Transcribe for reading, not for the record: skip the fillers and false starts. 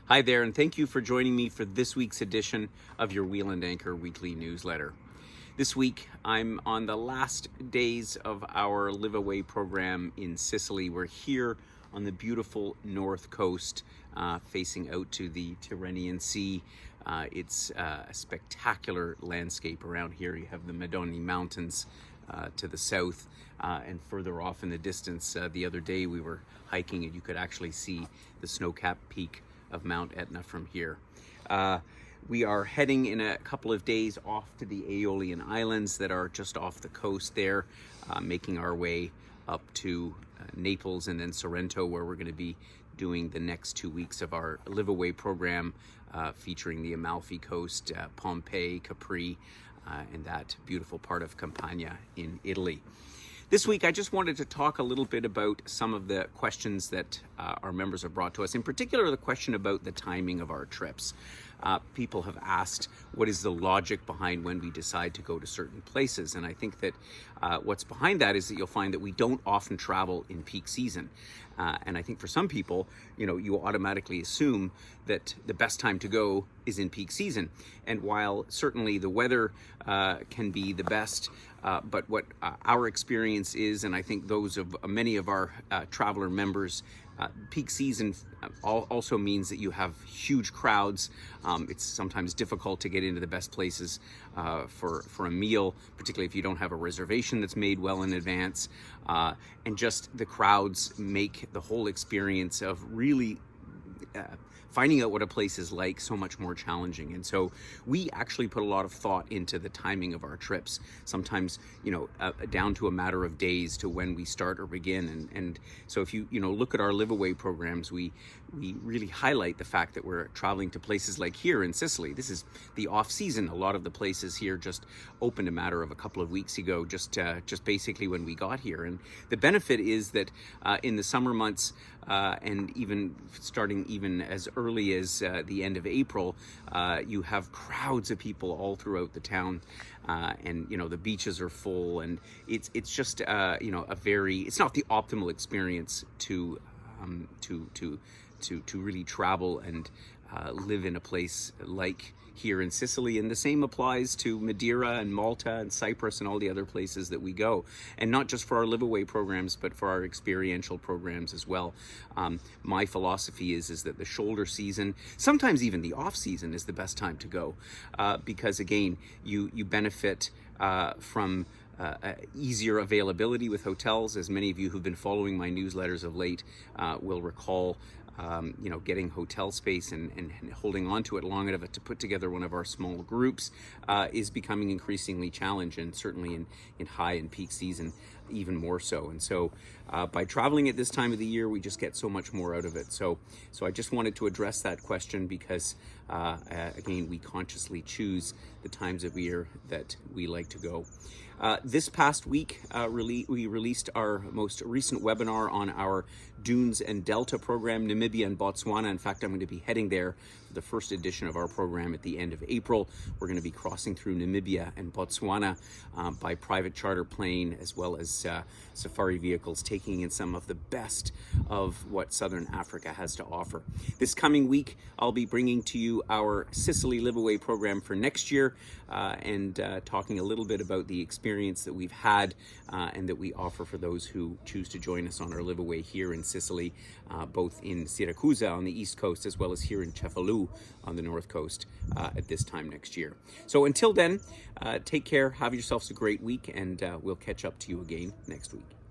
Hi there, and thank you for joining me for this week's edition of your Wheel and Anchor weekly newsletter. This week, I'm on the last days of our Live Away program in Sicily. We're here on the beautiful north coast, facing out to the Tyrrhenian Sea. It's a spectacular landscape around here. You have the Madoni Mountains to the south, and further off in the distance. The other day we were hiking and you could actually see the snow-capped peak of Mount Etna from here. We are heading in a couple of days off to the Aeolian Islands that are just off the coast there, making our way up to Naples and then Sorrento, where we're going to be doing the next 2 weeks of our Live Away program, featuring the Amalfi Coast, Pompeii, Capri, and that beautiful part of Campania in Italy. This week, I just wanted to talk a little bit about some of the questions that our members have brought to us. In particular, the question about the timing of our trips. People have asked, what is the logic behind when we decide to go to certain places? And I think that what's behind that is that you'll find that we don't often travel in peak season. And I think for some people, you automatically assume that the best time to go is in peak season. And while certainly the weather can be the best, but what our experience is, and I think those of many of our traveler members, peak season also means that you have huge crowds. It's sometimes difficult to get into the best places for a meal, particularly if you don't have a reservation that's made well in advance. And just the crowds make the whole experience of really finding out what a place is like so much more challenging. And so we actually put a lot of thought into the timing of our trips, sometimes down to a matter of days to when we start or begin. And so if you look at our Live Away programs, we really highlight the fact that we're traveling to places like here in Sicily. This is the off season. A lot of the places here just opened a matter of a couple of weeks ago, just basically when we got here. And the benefit is that in the summer months, and even starting even as early as the end of April, you have crowds of people all throughout the town, and the beaches are full, and it's just it's not the optimal experience to really travel and live in a place like here in Sicily. And the same applies to Madeira and Malta and Cyprus and all the other places that we go. And not just for our Live Away programs, but for our experiential programs as well. My philosophy is that the shoulder season, sometimes even the off season, is the best time to go, because again, you benefit from easier availability with hotels. As many of you who've been following my newsletters of late will recall, getting hotel space and holding on to it long enough to put together one of our small groups is becoming increasingly challenged, and certainly in high and peak season even more so. And so by traveling at this time of the year, we just get so much more out of it. So I just wanted to address that question because again, we consciously choose the times of year that we like to go. This past week, we released our most recent webinar on our Dunes and Delta program, Namibia and Botswana. In fact, I'm going to be heading there for the first edition of our program at the end of April. We're going to be crossing through Namibia and Botswana by private charter plane, as well as safari vehicles, taking in some of the best of what Southern Africa has to offer. This coming week, I'll be bringing to you our Sicily Live Away program for next year, and talking a little bit about the experience that we've had and that we offer for those who choose to join us on our Live Away here in Sicily, both in Siracusa on the east coast as well as here in Cefalù on the north coast at this time next year. So until then, take care, have yourselves a great week, and we'll catch up to you again next week.